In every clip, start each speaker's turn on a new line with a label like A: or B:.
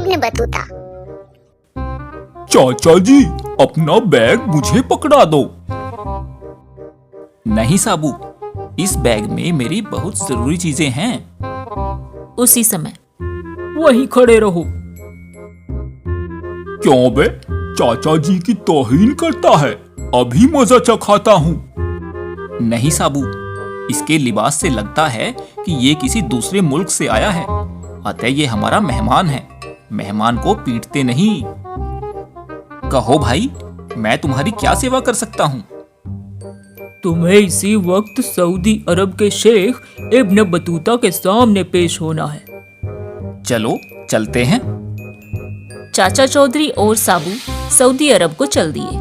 A: इब्न Battuta.
B: चाचा जी, अपना bag मुझे पकड़ा दो। नहीं साबू, इस बैग में मेरी बहुत जरूरी चीजें हैं।
C: उसी समय वहीं खड़े रहो।
B: क्यों बे, चाचा जी की तौहीन करता है? अभी मजा चखाता हूँ। नहीं साबू, इसके लिबास से लगता है कि ये किसी दूसरे मुल्क से आया है, अतः ये हमारा मेहमान है। मेहमान को पीटते नहीं। कहो भाई, मैं तुम्हारी क्या सेवा कर सकता हूँ?
C: तुम्हें इसी वक्त सऊदी अरब के शेख इब्न बतूता के सामने पेश होना है।
B: चलो चलते हैं।
C: चाचा चौधरी और साबू सऊदी अरब को चल दिए।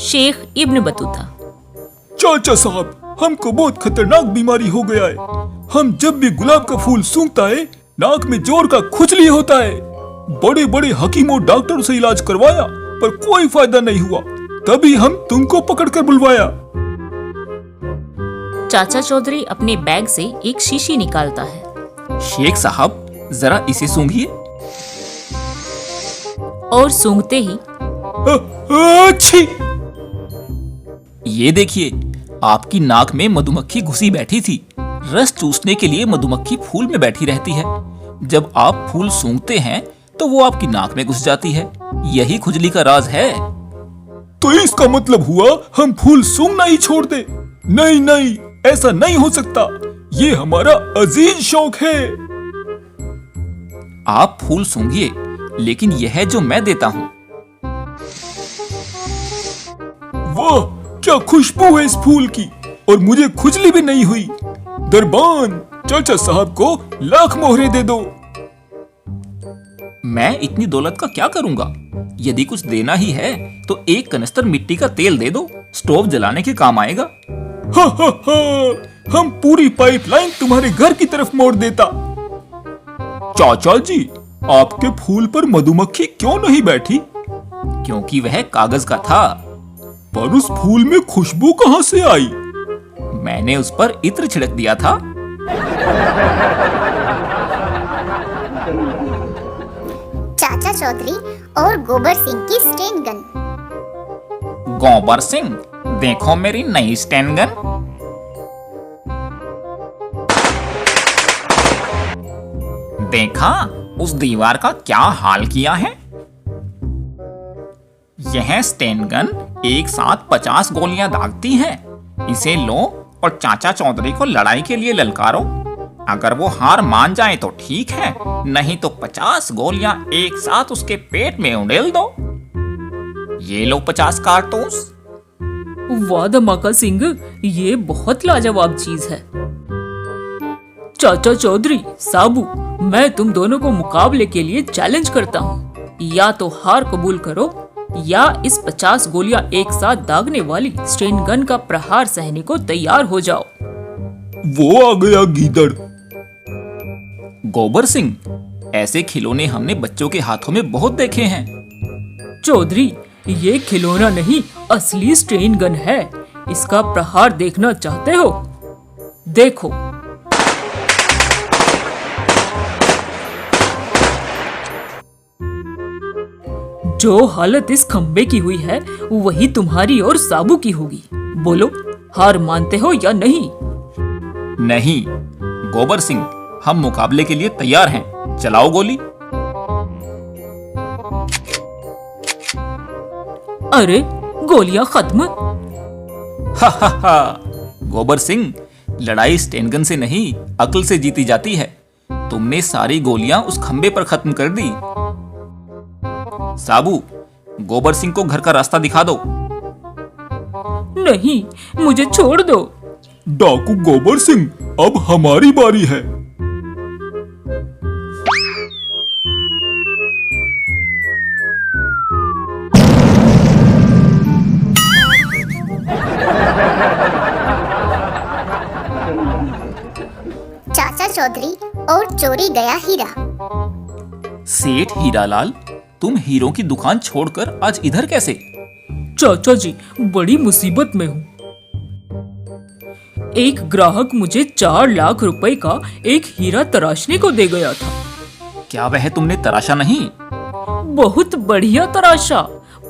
C: शेख इब्न बतूता।
B: चाचा साहब, हमको बहुत खतरनाक बीमारी हो गया है। हम जब भी गुलाब का फूल सूंघता है, नाक में जोर का खुजली होता है। बड़े बड़े हकीमों डॉक्टरों से इलाज करवाया, पर कोई फायदा नहीं हुआ। तभी हम तुमको पकड़कर बुलवाया।
C: चाचा चौधरी अपने बैग से एक शीशी निकालता है।
B: शेख साहब, जरा इसे सूंघिए।
C: और सूंघते ही
B: अच्छी! ये देखिए, आपकी नाक में मधुमक्खी घुसी बैठी थी। रस चूसने के लिए मधुमक्खी फूल में बैठी रहती है। जब आप फूल सूंघते हैं तो वो आपकी नाक में घुस जाती है। यही खुजली का राज है। तो इसका मतलब हुआ हम फूल सूंघना ही छोड़ दे? नहीं नहीं, ऐसा नहीं हो सकता। ये हमारा अजीज शौक है। आप फूल सूंघिए, लेकिन यह जो मैं देता हूँ, वाह क्या खुशबू है इस फूल की, और मुझे खुजली भी नहीं हुई। दरबान, चाचा साहब को लाख मोहरे दे दो। मैं इतनी दौलत का क्या करूंगा? यदि कुछ देना ही है तो एक कनस्तर मिट्टी का तेल दे दो, स्टोव जलाने के काम आएगा। हा हा हा, हम पूरी पाइपलाइन तुम्हारे घर की तरफ मोड़ देता। चाचा जी, आपके फूल पर मधुमक्खी क्यों नहीं बैठी? क्योंकि वह कागज का था। पर उस फूल में खुशबू कहां से आई? मैंने उस पर इत्र छिड़क दिया था।
A: चाचा चौधरी और गोबर सिंह की स्टेन गन।
B: गोबर सिंह, देखो मेरी नई स्टेन गन। देखा उस दीवार का क्या हाल किया है? यह स्टेन गन एक साथ 50 गोलियां दागती है। इसे लो और चाचा चौधरी को लड़ाई के लिए ललकारो। अगर वो हार मान जाए तो ठीक है, नहीं तो 50 गोलियां एक साथ उसके पेट में उड़ेल दो। ये लो 50 कारतूस।
C: वाह धमाका सिंह, ये बहुत लाजवाब चीज है। चाचा चौधरी, साबू, मैं तुम दोनों को मुकाबले के लिए चैलेंज करता हूँ। या तो हार कबूल करो, या इस 50 गोलियां एक साथ दागने वाली स्टेन गन का प्रहार सहने को तैयार हो जाओ।
B: वो आ गया गीदड़। गोबर सिंह, ऐसे खिलौने हमने बच्चों के हाथों में बहुत देखे हैं।
C: चौधरी, ये खिलौना नहीं, असली स्टेन गन है। इसका प्रहार देखना चाहते हो? देखो। जो हालत इस खंबे की हुई है, वही तुम्हारी और साबू की होगी। बोलो, हार मानते हो या नहीं?
B: नहीं गोबर सिंह, हम मुकाबले के लिए तैयार हैं। चलाओ गोली।
C: अरे, गोलियां खत्म।
B: हा हा हा, गोबर सिंह, लड़ाई स्टेन गन से नहीं, अक्ल से जीती जाती है। तुमने सारी गोलियां उस खंबे पर खत्म कर दी। साबू, गोबर सिंह को घर का रास्ता दिखा दो।
C: नहीं, मुझे छोड़ दो।
B: डाकू गोबर सिंह, अब हमारी बारी है।
A: चाचा चौधरी और चोरी गया हीरा।
B: सेठ हीरालाल, तुम हीरों की दुकान छोड़कर आज इधर कैसे?
C: चाचा जी, बड़ी मुसीबत में हूँ। एक ग्राहक मुझे 4 लाख रुपए का एक हीरा तराशने को दे गया था।
B: क्या वह तुमने तराशा नहीं?
C: बहुत बढ़िया तराशा,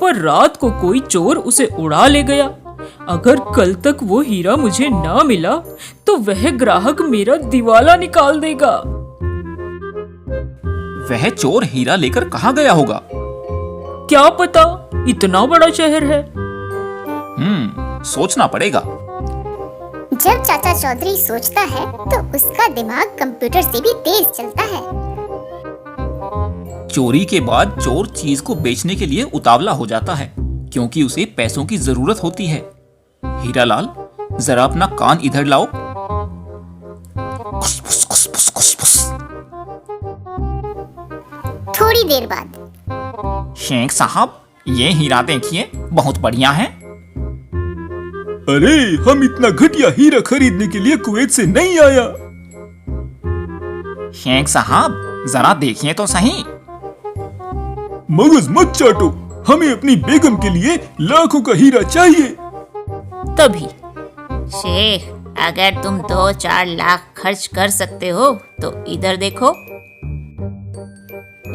C: पर रात को कोई चोर उसे उड़ा ले गया। अगर कल तक वो हीरा मुझे ना मिला तो वह ग्राहक मेरा दिवाला निकाल देगा।
B: वह चोर हीरा लेकर कहाँ गया होगा?
C: क्या पता, इतना बड़ा शहर है।
B: सोचना पड़ेगा।
A: जब चाचा चौधरी सोचता है तो उसका दिमाग कंप्यूटर से भी तेज चलता है।
B: चोरी के बाद चोर चीज को बेचने के लिए उतावला हो जाता है, क्योंकि उसे पैसों की जरूरत होती है। हीरालाल, जरा अपना कान इधर लाओ। खुस, खुस, खुस, खुस, खुस, खुस।
A: थोड़ी देर बाद,
B: शेख साहब, ये हीरा देखिए, बहुत बढ़िया है।
D: अरे, हम इतना घटिया हीरा खरीदने के लिए कुवैत से नहीं आया।
B: शेख साहब, जरा देखिए तो सही।
D: मगज मत चाटो, हमें अपनी बेगम के लिए लाखों का हीरा चाहिए।
C: तभी
E: शेख, अगर तुम 2-4 लाख खर्च कर सकते हो तो इधर देखो,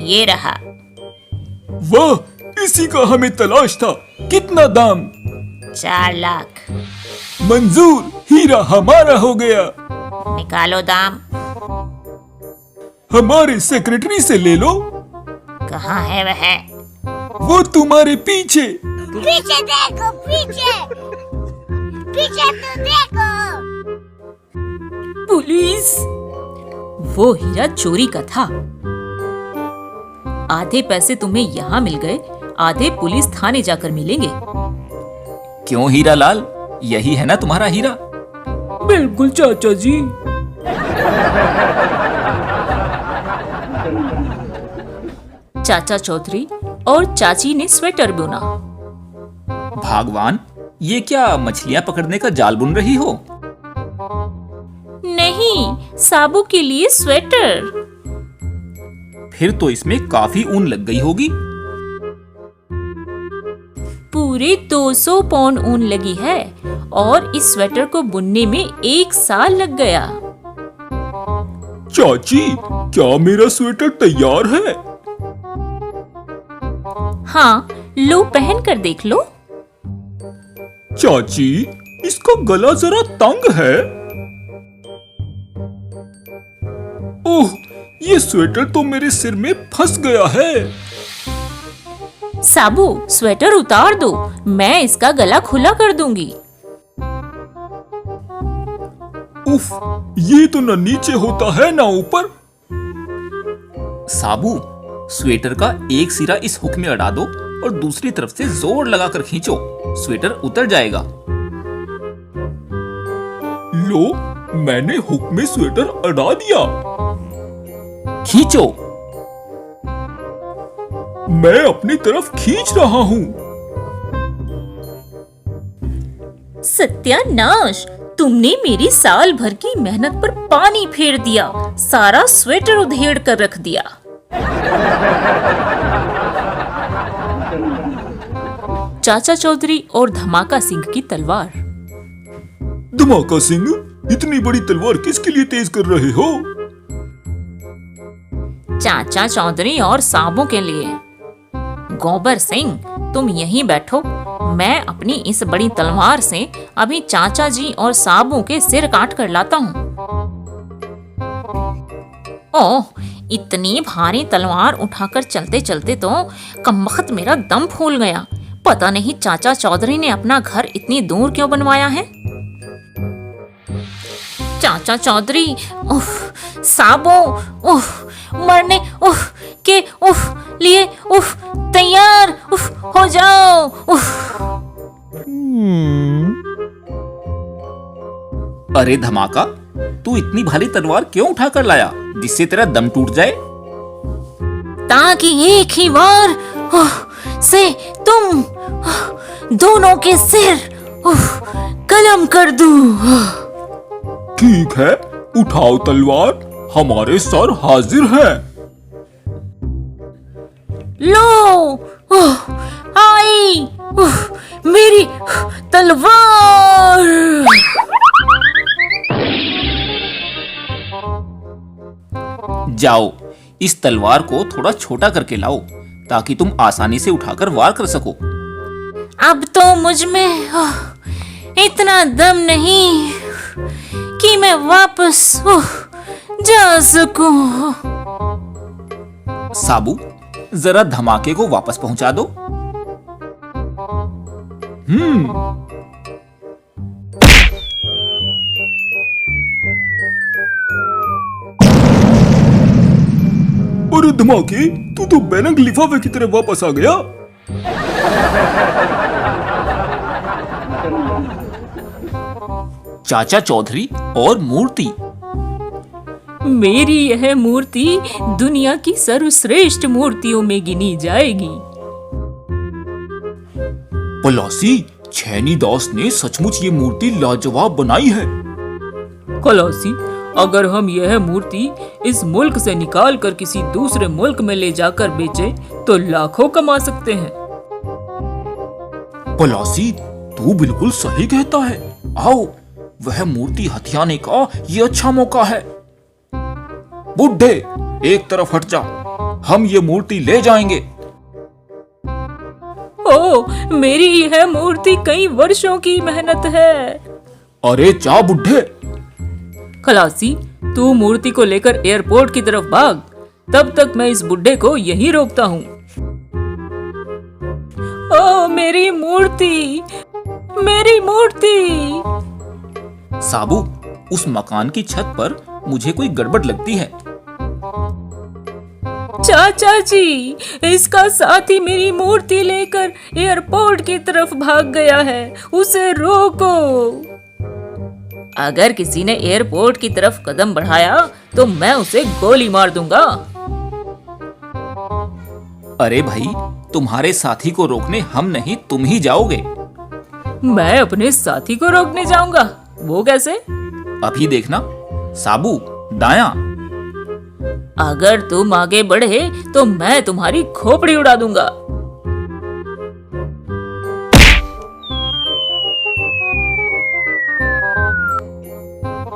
E: ये रहा।
D: वाह, इसी का हमें तलाश था। कितना दाम?
E: 4 लाख।
D: मंजूर, हीरा हमारा हो गया।
E: निकालो दाम।
D: हमारे सेक्रेटरी से ले लो।
E: कहाँ है वह?
D: वो तुम्हारे पीछे।
A: पीछे देखो, पीछे पीछे तो देखो।
C: पुलिस! वो हीरा चोरी का था। आधे पैसे तुम्हें यहाँ मिल गए, आधे पुलिस थाने जाकर मिलेंगे।
B: क्यों हीरालाल, यही है ना तुम्हारा हीरा?
C: बिल्कुल चाचा जी। चाचा चौधरी और चाची ने स्वेटर बुना।
B: भगवान, ये क्या मछलियां पकड़ने का जाल बुन रही हो?
C: नहीं, साबू के लिए स्वेटर।
B: फिर तो इसमें काफी ऊन लग गई होगी।
C: पूरे 200 पौंड ऊन लगी है और इस स्वेटर को बुनने में 1 साल लग गया।
D: चाची, क्या मेरा स्वेटर तैयार है?
C: हाँ, लो पहन कर देख लो।
D: चाची, इसका गला जरा तंग है। ओह, ये स्वेटर तो मेरे सिर में फंस गया है।
C: साबू, स्वेटर उतार दो, मैं इसका गला खुला कर दूंगी।
D: उफ, ये तो न नीचे होता है ना ऊपर।
B: साबू, स्वेटर का एक सिरा इस हुक में अड़ा दो और दूसरी तरफ से जोर लगाकर खींचो, स्वेटर उतर जाएगा।
D: लो, मैंने हुक में स्वेटर अड़ा दिया।
B: खींचो।
D: मैं अपनी तरफ खींच रहा हूँ।
C: सत्यानाश, तुमने मेरी साल भर की मेहनत पर पानी फेर दिया, सारा स्वेटर उधेड़ कर रख दिया। चाचा चौधरी और धमाका सिंह की तलवार।
D: धमाका सिंह, इतनी बड़ी तलवार किसके लिए तेज कर रहे हो?
C: चाचा चौधरी और साबू के लिए। गोबर सिंह, तुम यहीं बैठो, मैं अपनी इस बड़ी तलवार से अभी चाचा जी और साबू के सिर काट कर लाता हूँ। ओह, इतनी भारी तलवार उठाकर चलते चलते तो कमबख्त मेरा दम फूल गया। पता नहीं चाचा चौधरी ने अपना घर इतनी दूर क्यों बनवाया है। चाचा चौधरी, उफ, साबू, उफ, मरने के लिए तैयार हो जाओ।
B: अरे धमाका, तू इतनी भारी तलवार क्यों उठाकर लाया जिससे तेरा दम टूट जाए?
C: ताकि एक ही बार से तुम दोनों के सिर कलम कर दूं।
D: ठीक है, उठाओ तलवार, हमारे सर हाजिर हैं।
C: लो, आई मेरी तलवार।
B: जाओ, इस तलवार को थोड़ा छोटा करके लाओ ताकि तुम आसानी से उठाकर वार कर सको।
E: अब तो मुझ में इतना दम नहीं कि मैं वापस जा सकूं।
B: साबू, जरा धमाके को वापस पहुंचा दो।
D: अरे धमाके, तू तो बैनंग लिफाफे की तरह वापस आ गया।
B: चाचा चौधरी और मूर्ति।
C: मेरी यह मूर्ति दुनिया की सर्वश्रेष्ठ मूर्तियों में गिनी जाएगी।
B: पलासी, छैनी दास ने सचमुच ये मूर्ति लाजवाब बनाई है।
C: खलासी, अगर हम यह मूर्ति इस मुल्क से निकाल कर किसी दूसरे मुल्क में ले जाकर बेचे तो लाखों कमा सकते हैं।
B: पलासी, तू बिल्कुल सही कहता है। आओ, वह मूर्ति हथियाने का ये अच्छा मौका है। बुड्ढे, एक तरफ हट जा, हम ये मूर्ति ले जाएंगे।
C: ओ, मेरी यह मूर्ति कई वर्षों की मेहनत है।
B: अरे जा बुड्ढे।
C: खलासी, तू मूर्ति को लेकर एयरपोर्ट की तरफ भाग, तब तक मैं इस बुड्ढे को यहीं रोकता हूँ। ओ मेरी मूर्ति, मेरी मूर्ति।
B: साबू, उस मकान की छत पर मुझे कोई गड़बड़ लगती है।
C: चाचा जी, इसका साथी मेरी मूर्ति लेकर एयरपोर्ट की तरफ भाग गया है, उसे रोको। अगर किसी ने एयरपोर्ट की तरफ कदम बढ़ाया तो मैं उसे गोली मार दूंगा।
B: अरे भाई, तुम्हारे साथी को रोकने हम नहीं, तुम ही जाओगे।
C: मैं अपने साथी को रोकने जाऊंगा? वो कैसे?
B: अभी देखना। साबू, दायां।
C: अगर तुम आगे बढ़े तो मैं तुम्हारी खोपड़ी उड़ा दूंगा।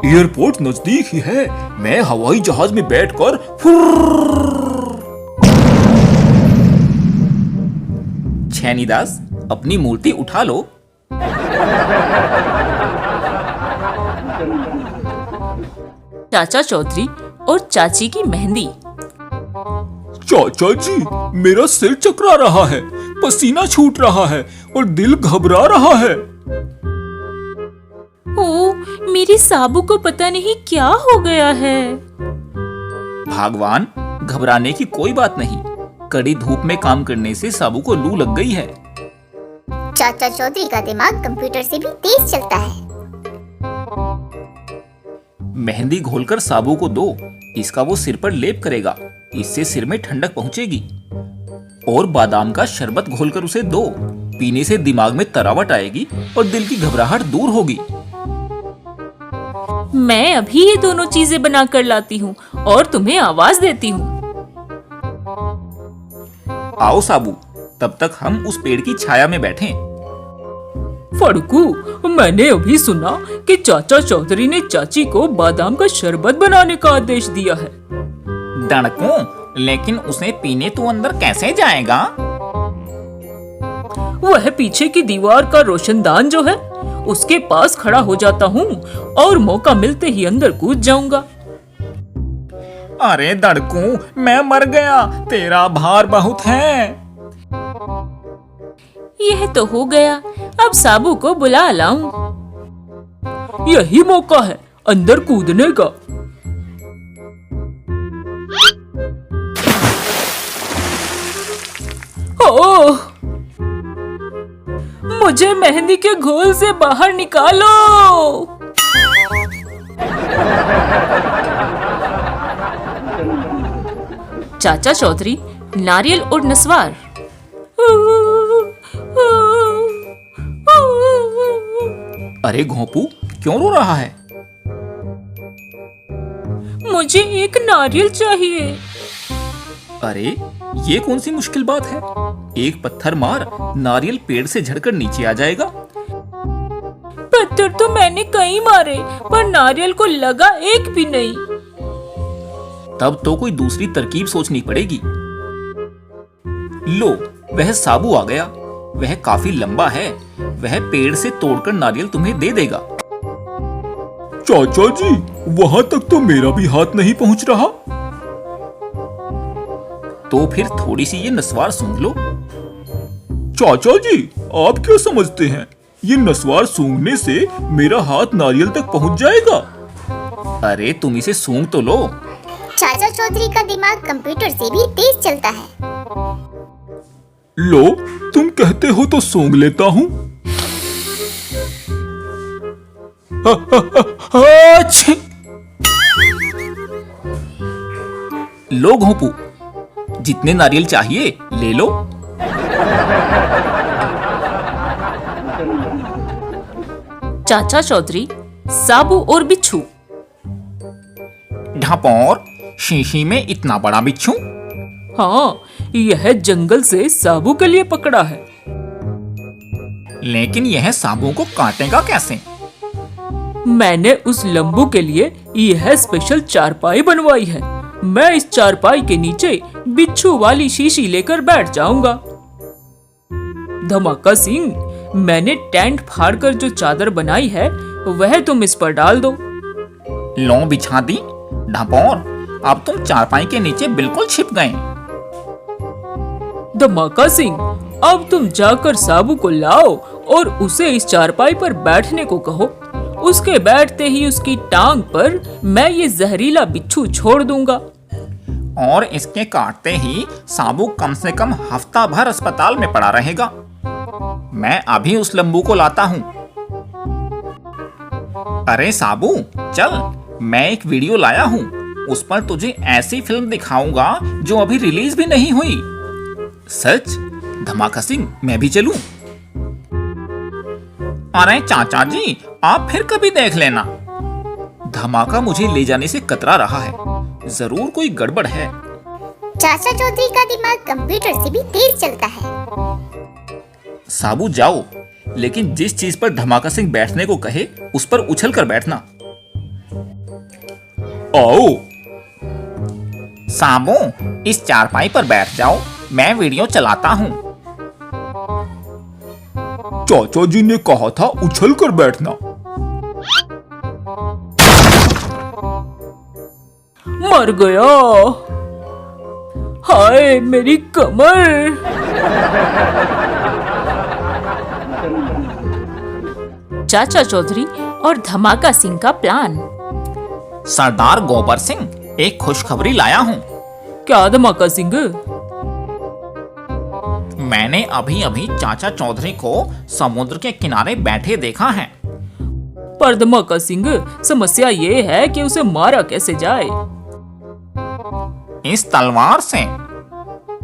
D: एयरपोर्ट नजदीक ही है, मैं हवाई जहाज में बैठकर
B: छैनीदास, अपनी मूर्ति उठा लो।
C: चाचा चौधरी और चाची की मेहंदी।
D: चाचा जी, मेरा सिर चकरा रहा है, पसीना छूट रहा है और दिल घबरा रहा है।
C: ओ, मेरी साबू को पता नहीं क्या हो गया है।
B: भगवान, घबराने की कोई बात नहीं। कड़ी धूप में काम करने से साबू को लू लग गई है।
A: चाचा चौधरी का दिमाग कंप्यूटर से भी तेज चलता है।
B: मेहंदी घोलकर साबू को दो, इसका वो सिर पर लेप करेगा, इससे सिर में ठंडक पहुंचेगी। और बादाम का शरबत घोलकर उसे दो, पीने से दिमाग में तरावट आएगी और दिल की घबराहट दूर होगी।
C: मैं अभी ये दोनों चीजें बना कर लाती हूँ और तुम्हें आवाज देती हूँ।
B: आओ साबू, तब तक हम उस पेड़ की छाया में बैठें।
C: फड़कू, मैंने अभी सुना कि चाचा चौधरी ने चाची को बादाम का शरबत बनाने का आदेश दिया है।
B: दड़कू, लेकिन उसे पीने तो अंदर कैसे जाएगा?
C: वह पीछे की दीवार का रोशनदान जो है, उसके पास खड़ा हो जाता हूँ और मौका मिलते ही अंदर कूद जाऊंगा।
B: अरे दड़कू, मैं मर गया, तेरा भार बहुत है।
C: यह तो हो गया, अब साबू को बुला लाऊं। यही मौका है अंदर कूदने का। ओह, मुझे मेहंदी के घोल से बाहर निकालो। चाचा चौधरी, नारियल और नस्वार।
B: अरे घोंपू, क्यों रो रहा है?
C: मुझे एक नारियल चाहिए।
B: अरे, ये कौन सी मुश्किल बात है? एक पत्थर मार, नारियल पेड़ से झड़कर नीचे आ जाएगा।
C: पत्थर तो मैंने कई मारे, पर नारियल को लगा एक भी नहीं।
B: तब तो कोई दूसरी तरकीब सोचनी पड़ेगी। लो, वह साबू आ गया। वह काफी लंबा है। वह पेड़ से तोड़कर नारियल तुम्हें दे देगा।
D: चाचा जी, वहां तक तो मेरा भी हाथ नहीं पहुंच रहा।
B: तो फिर थोड़ी सी ये नस्वार सूंघ लो।
D: चाचा जी, आप क्या समझते हैं, ये नस्वार सूंघने से मेरा हाथ नारियल तक पहुंच जाएगा?
B: अरे तुम इसे सूंघ तो लो।
A: चाचा चौधरी का दिमाग कंप्यूटर से भी तेज चलता है।
D: लो, तुम कहते हो तो सूंघ लेता हूँ।
B: अच्छी। लो घोंपू, जितने नारियल चाहिए ले लो।
C: चाचा चौधरी, साबू और बिच्छू।
B: ढापोर, शीशी में इतना बड़ा बिच्छू?
C: हाँ, यह जंगल से साबू के लिए पकड़ा है।
B: लेकिन यह साबू को काटेगा कैसे?
C: मैंने उस लंबू के लिए यह स्पेशल चारपाई बनवाई है। मैं इस चारपाई के नीचे बिच्छू वाली शीशी लेकर बैठ जाऊंगा। धमाका सिंह, मैंने टेंट फाड़कर जो चादर बनाई है वह तुम इस पर डाल दो।
B: लो बिछा दी। ढापोर, अब तुम चारपाई के नीचे बिल्कुल छिप गए।
C: धमाका सिंह, अब तुम जाकर साबू को लाओ और उसे इस चारपाई पर बैठने को कहो। उसके बैठते ही उसकी टांग पर मैं ये जहरीला बिच्छू छोड़ दूंगा।
B: और इसके काटते ही साबू कम से कम हफ्ता भर अस्पताल में पड़ा रहेगा। मैं अभी उस लंबू को लाता हूँ। अरे साबू, चल, मैं एक वीडियो लाया हूँ। उस पर तुझे ऐसी फिल्म दिखाऊंगा जो अभी रिलीज भी नहीं हुई। सच? धमाका सिंह, मैं भी चलूं? अरे चाचा जी, आप फिर कभी देख लेना। धमाका मुझे ले जाने से कतरा रहा है। जरूर कोई गड़बड़ है।
A: चाचा चौधरी का दिमाग कंप्यूटर से भी तेज चलता है।
B: साबू जाओ, लेकिन जिस चीज पर धमाका सिंह बैठने को कहे उस पर उछल कर बैठना।
D: आओ।
B: साबू, इस चारपाई पर बैठ जाओ, मैं वीडियो चलाता हूँ।
D: चाचा जी ने कहा था उछल कर बैठना।
C: मर गया। हाय मेरी कमर। चाचा चौधरी और धमाका सिंह का प्लान।
B: सरदार गोबर सिंह, एक खुशखबरी लाया हूँ।
C: क्या धमाका सिंह?
B: मैंने अभी अभी चाचा चौधरी को समुद्र के किनारे बैठे देखा है।
C: पर धमाका सिंह, समस्या ये है कि उसे मारा कैसे जाए?
B: इस तलवार से।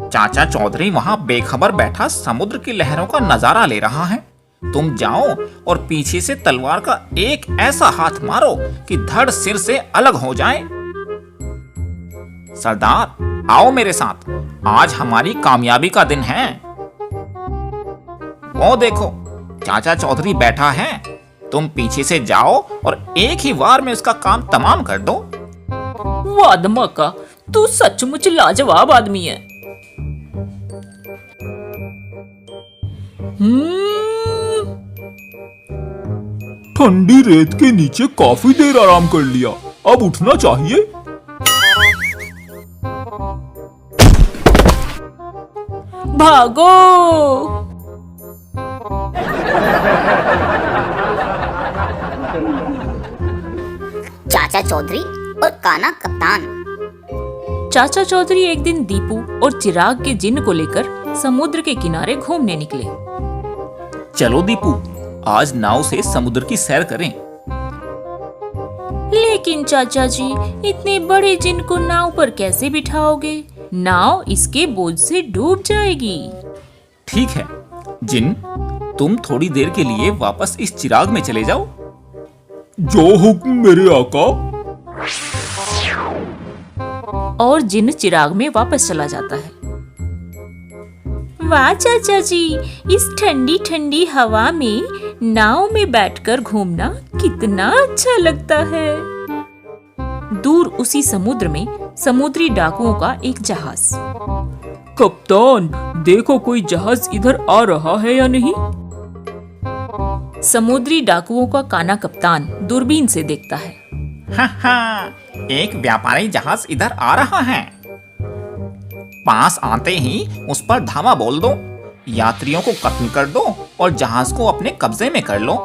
B: चाचा चौधरी वहां बेखबर बैठा समुद्र की लहरों का नजारा ले रहा है। तुम जाओ और पीछे से तलवार का एक ऐसा हाथ मारो कि धड़ सिर से अलग हो जाए। सरदार, आओ मेरे साथ, आज हमारी कामयाबी का दिन है। वो देखो, चाचा चौधरी बैठा है। तुम पीछे से जाओ और एक ही वार में उसका काम तमाम कर दो।
C: वाह धमाका, तू सचमुच लाजवाब आदमी है।
D: ठंडी रेत के नीचे काफी देर आराम कर लिया, अब उठना चाहिए।
C: भागो।
A: चाचा चौधरी और काना कप्तान।
C: चाचा चौधरी एक दिन दीपू और चिराग के जिन्न को लेकर समुद्र के किनारे घूमने निकले।
B: चलो दीपू, आज नाव से समुद्र की सैर करें।
C: लेकिन चाचा जी, इतने बड़े जिन्न को नाव पर कैसे बिठाओगे? नाव इसके बोझ से डूब जाएगी।
B: ठीक है जिन, तुम थोड़ी देर के लिए वापस इस चिराग में चले जाओ।
D: जो हुक्म मेरे आका।
C: और जिन्न चिराग में वापस चला जाता है। वाह चाचा जी, इस ठंडी ठंडी हवा में नाव में बैठकर घूमना कितना अच्छा लगता है। दूर उसी समुद्र में समुद्री डाकुओं का एक जहाज। कप्तान, देखो कोई जहाज इधर आ रहा है या नहीं? समुद्री डाकुओं का काना कप्तान दूरबीन से देखता है।
B: हाँ, एक व्यापारी जहाज इधर आ रहा है। पास आते ही उस पर धावा बोल दो, यात्रियों को कत्ल कर दो और जहाज को अपने कब्जे में कर लो।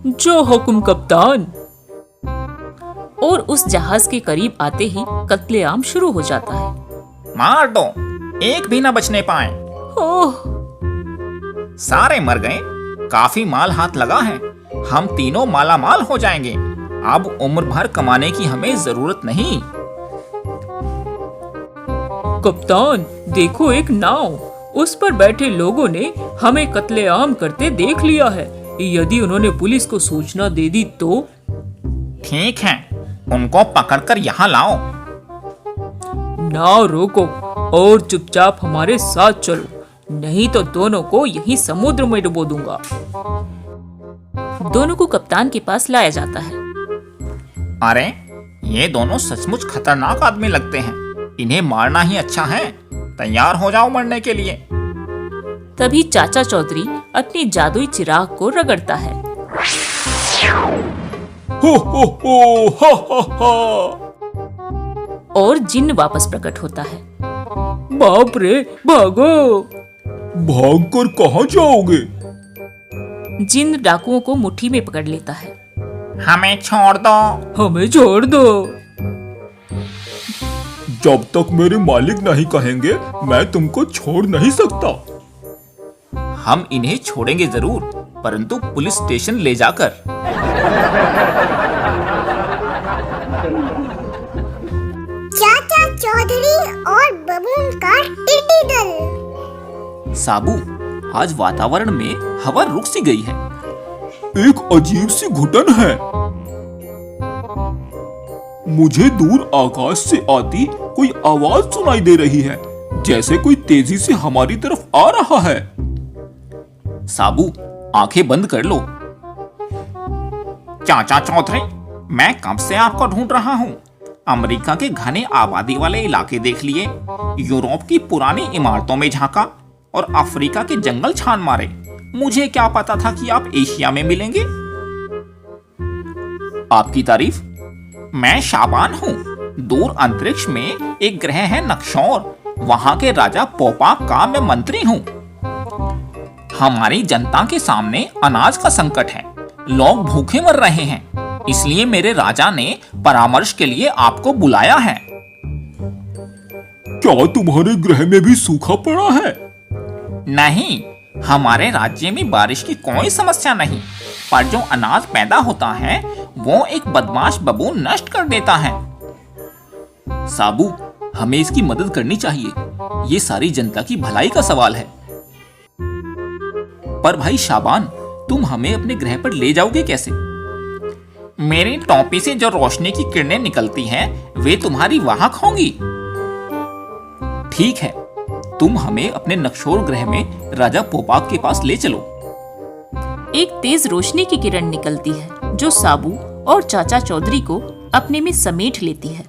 C: जो हुक्म कप्तान। और उस जहाज के करीब आते ही कत्लेआम शुरू हो जाता है।
B: मार दो, एक भी ना बचने पाए।
C: ओह,
B: सारे मर गए। काफी माल हाथ लगा है, हम तीनों माला माल हो जाएंगे। अब उम्र भर कमाने की हमें जरूरत नहीं।
C: कप्तान, देखो एक नाव। उस पर बैठे लोगों ने हमें कत्लेआम करते देख लिया है। यदि उन्होंने पुलिस को सूचना दे दी तो?
B: ठीक है, उनको पकड़कर यहाँ लाओ।
C: नाव रोको और चुपचाप हमारे साथ चलो, नहीं तो दोनों को यहीं समुद्र में डुबो दूंगा। दोनों को कप्तान के पास लाया जाता है।
B: अरे, ये दोनों सचमुच खतरनाक आदमी लगते हैं। इन्हें मारना ही अच्छा है। तैयार हो जाओ मरने के लिए।
C: तभी चाचा चौधरी अपनी जादुई चिराग को रगड़ता है।
D: हो हा हा हा।
C: और जिन्न वापस प्रकट होता है। बाप रे, भागो!
D: भागकर कहाँ जाओगे?
C: जिन्न डाकुओं को मुट्ठी में पकड़ लेता है।
B: हमें छोड़ दो।
C: हमें छोड़ दो।
D: जब तक मेरे मालिक नहीं कहेंगे मैं तुमको छोड़ नहीं सकता।
B: हम इन्हें छोड़ेंगे जरूर, परंतु पुलिस स्टेशन ले जाकर।
A: चाचा चौधरी और बबून का टिड्डी दल।
B: साबू, आज वातावरण में हवा रुक सी गई है।
D: एक अजीब सी घुटन है। मुझे दूर आकाश से आती कोई आवाज सुनाई दे रही है, जैसे कोई तेजी से हमारी तरफ आ रहा है।
B: साबू, आंखें बंद कर लो। चाचा चौधरी, मैं कब से आपको ढूंढ रहा हूँ। अमेरिका के घने आबादी वाले इलाके देख लिए, यूरोप की पुरानी इमारतों में झांका और अफ्रीका के जंगल छान मारे। मुझे क्या पता था कि आप एशिया में मिलेंगे। आपकी तारीफ। मैं शाबान हूँ। दूर अंतरिक्ष में एक ग्रह है नक्शोर, वहां के राजा पोपाक का मैं मंत्री हूँ। हमारी जनता के सामने अनाज का संकट है, लोग भूखे मर रहे हैं, इसलिए मेरे राजा ने परामर्श के लिए आपको बुलाया है।
D: क्या तुम्हारे ग्रह में भी सूखा पड़ा है?
B: नहीं, हमारे राज्य में बारिश की कोई समस्या नहीं, पर जो अनाज पैदा होता है वो एक बदमाश बबून नष्ट कर देता है। साबू, हमें इसकी मदद करनी चाहिए। ये सारी जनता की भलाई का सवाल है। पर भाई शाबान, तुम हमें अपने ग्रह पर ले जाओगे कैसे? मेरी टोपी से जो रोशनी की किरणें निकलती हैं, वे तुम्हारी वाहक होंगी। ठीक है, तुम हमें अपने नक्शोर ग्रह में राजा पोपाक के पास ले चलो।
C: एक तेज रोशनी की किरण निकलती है जो साबू और चाचा चौधरी को अपने में समेट लेती है।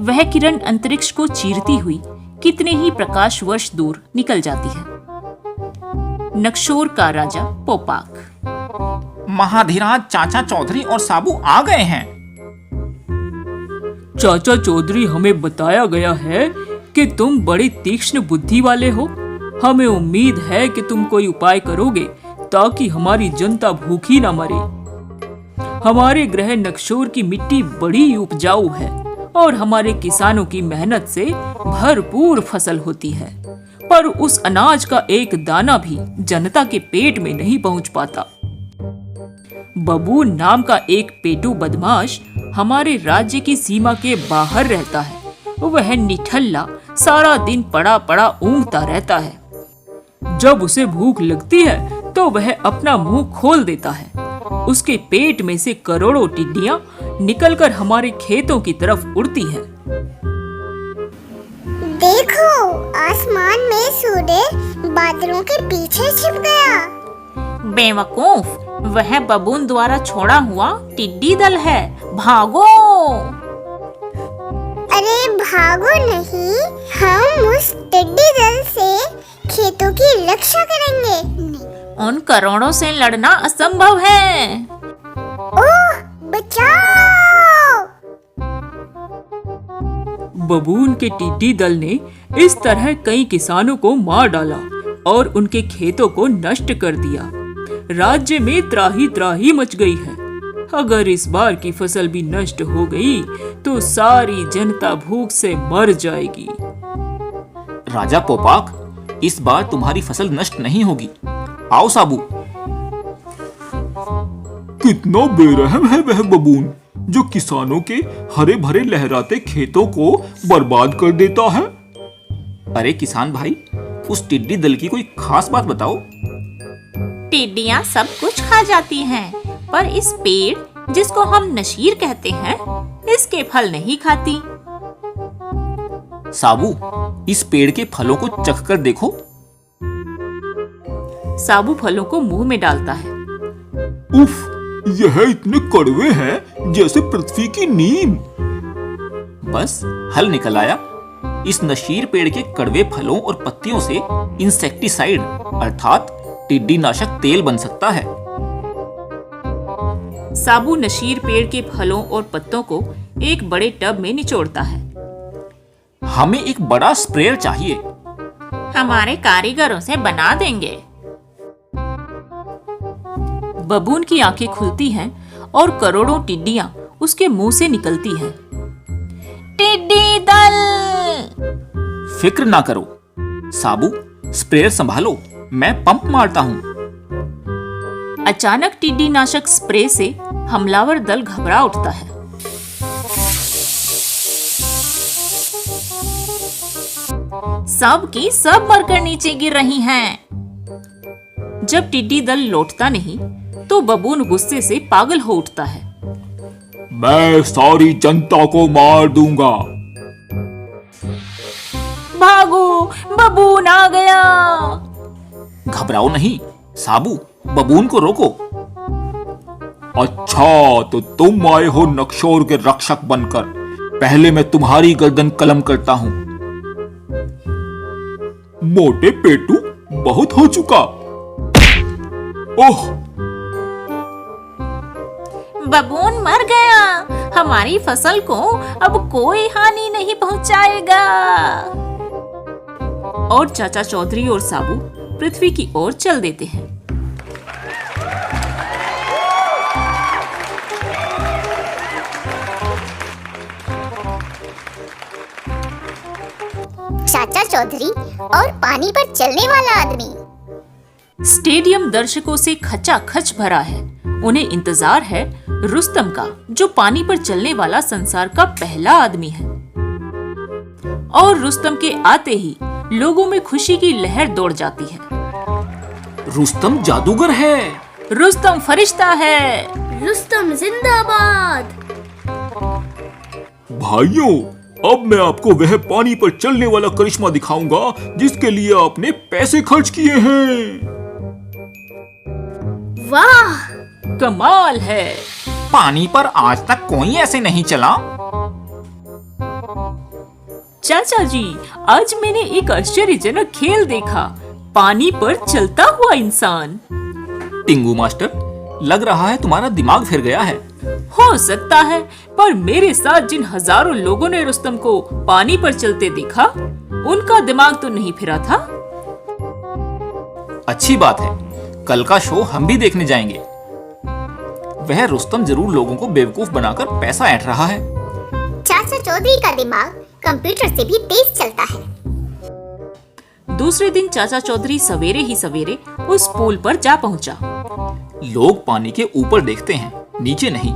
C: वह किरण अंतरिक्ष को चीरती हुई कितने ही प्रकाश वर्ष दूर निकल जाती है। नक्शोर का राजा पोपाक।
B: महाधिराज चाचा चौधरी और साबू आ गए हैं।
C: चाचा चौधरी, हमें बताया गया है कि तुम बड़ी तीक्ष्ण बुद्धि वाले हो। हमें उम्मीद है कि तुम कोई उपाय करोगे ताकि हमारी जनता भूखी न मरे। हमारे ग्रह नक्शोर की मिट्टी बड़ी उपजाऊ है और हमारे किसानों की मेहनत से भरपूर फसल होती है, पर उस अनाज का एक दाना भी जनता के पेट में नहीं पहुंच पाता। बबून नाम का एक पेटू बदमाश हमारे राज्य की सीमा के बाहर रहता है। वह निठल्ला सारा दिन पड़ा पड़ा ऊँघता रहता है। जब उसे भूख लगती है तो वह अपना मुंह खोल देता है। उसके पेट में से करोड़ों टिड्डियां निकलकर हमारे खेतों की तरफ उड़ती हैं।
A: देखो, आसमान में सूर्य बादलों के पीछे छिप गया।
E: बेवकूफ, वह बबून द्वारा छोड़ा हुआ टिड्डी दल है। भागो!
A: अरे भागो नहीं, हम उस टिड्डी दल से खेतों की रक्षा करेंगे।
E: उन करोड़ों से लड़ना असंभव है।
A: ओह, बचाओ!
C: बबून के टिड्डी दल ने इस तरह कई किसानों को मार डाला और उनके खेतों को नष्ट कर दिया। राज्य में त्राही त्राही मच गई है। अगर इस बार की फसल भी नष्ट हो गई तो सारी जनता भूख से मर जाएगी।
B: राजा पोपाक, इस बार तुम्हारी फसल नष्ट नहीं होगी। आओ साबू।
D: कितना बेरहम है वह बबून जो किसानों के हरे भरे लहराते खेतों को बर्बाद कर देता है।
B: अरे किसान भाई, उस टिड्डी दल की कोई खास बात बताओ।
E: टिड्डियां सब कुछ खा जाती हैं, पर इस पेड़ जिसको हम नशीर कहते हैं, इसके फल नहीं खाती।
B: साबू, इस पेड़ के फलों को चख कर देखो।
C: साबू फलों को मुंह में डालता है।
D: उफ, यह इतने कड़वे हैं जैसे पृथ्वी की नीम।
B: बस हल निकल आया। इस नशीर पेड़ के कड़वे फलों और पत्तियों से इंसेक्टिसाइड अर्थात टिड्डी नाशक तेल बन सकता है।
C: साबू नशीर पेड़ के फलों और पत्तों को एक बड़े टब में निचोड़ता है।
B: हमें एक बड़ा स्प्रेयर चाहिए।
E: हमारे कारीगरों से बना देंगे।
C: बबून की आंखें खुलती हैं और करोड़ों टिड्डियां उसके मुंह से निकलती हैं।
E: टिड्डी दल!
B: फिक्र ना करो साबू, स्प्रेयर संभालो, मैं पंप मारता हूँ।
C: अचानक टिड्डी नाशक स्प्रे से हमलावर दल घबरा उठता है।
E: सब की सब मरकर नीचे गिर रही हैं।
C: जब टिड्डी दल लौटता नहीं तो बबून गुस्से से पागल हो उठता है।
D: मैं सारी जनता को मार दूंगा।
E: भागो, बबून आ गया।
B: घबराओ नहीं साबू, बबून को रोको।
D: अच्छा, तो तुम आए हो नक्शोर के रक्षक बनकर। पहले मैं तुम्हारी गर्दन कलम करता हूं। मोटे पेटू, बहुत हो चुका। ओह,
E: बबून मर गया। हमारी फसल को अब कोई हानि नहीं पहुंचाएगा।
C: और चाचा चौधरी और साबू पृथ्वी की ओर चल देते हैं।
A: चाचा चौधरी और पानी पर चलने वाला आदमी।
C: स्टेडियम दर्शकों से खचाखच भरा है। उन्हें इंतजार है रुस्तम का, जो पानी पर चलने वाला संसार का पहला आदमी है। और रुस्तम के आते ही लोगों में खुशी की लहर दौड़ जाती है।
B: रुस्तम जादूगर है।
C: रुस्तम फरिश्ता है।
A: रुस्तम जिंदाबाद।
D: भाइयों, अब मैं आपको वह पानी पर चलने वाला करिश्मा दिखाऊंगा जिसके लिए आपने पैसे खर्च किए हैं।
A: वाह,
C: कमाल है।
B: पानी पर आज तक कोई ऐसे नहीं चला।
C: चाचा जी, आज मैंने एक आश्चर्यजनक खेल देखा। पानी पर चलता हुआ इंसान।
B: टिंगू मास्टर, लग रहा है तुम्हारा दिमाग फिर गया है।
C: हो सकता है, पर मेरे साथ जिन हजारों लोगों ने रुस्तम को पानी पर चलते देखा, उनका दिमाग तो नहीं फिरा था।
B: अच्छी बात है, कल का शो हम भी देखने जाएंगे। वह रुस्तम जरूर लोगों को बेवकूफ बनाकर पैसा ऐंठ रहा है।
A: चाचा चौधरी का दिमाग कंप्यूटर से भी तेज चलता है।
C: दूसरे दिन चाचा चौधरी सवेरे ही सवेरे उस पुल पर जा पहुंचा।
B: लोग पानी के ऊपर देखते हैं, नीचे नहीं।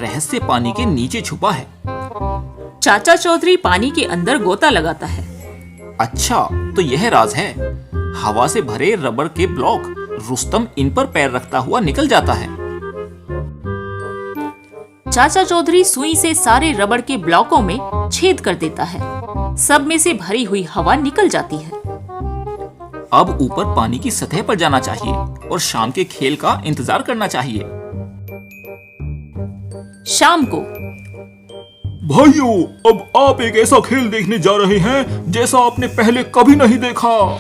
B: रहस्य पानी के नीचे छुपा है।
C: चाचा चौधरी पानी के अंदर गोता लगाता है।
B: अच्छा, तो यह राज है। हवा से भरे रबड़ के ब्लॉक। रुस्तम इन पर पैर रखता हुआ निकल जाता है।
C: चाचा चौधरी सुई से सारे रबड़ के ब्लॉकों में छेद कर देता है। सब में से भरी हुई हवा निकल जाती है।
B: अब ऊपर पानी की सतह पर जाना चाहिए और शाम के खेल का इंतजार करना चाहिए।
C: शाम को
D: भाइयों, अब आप एक ऐसा खेल देखने जा रहे हैं जैसा आपने पहले कभी नहीं देखा।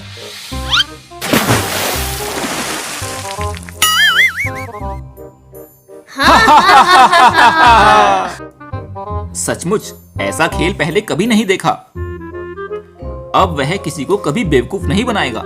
B: सचमुच ऐसा खेल पहले कभी नहीं देखा। अब वह किसी को कभी बेवकूफ नहीं बनाएगा।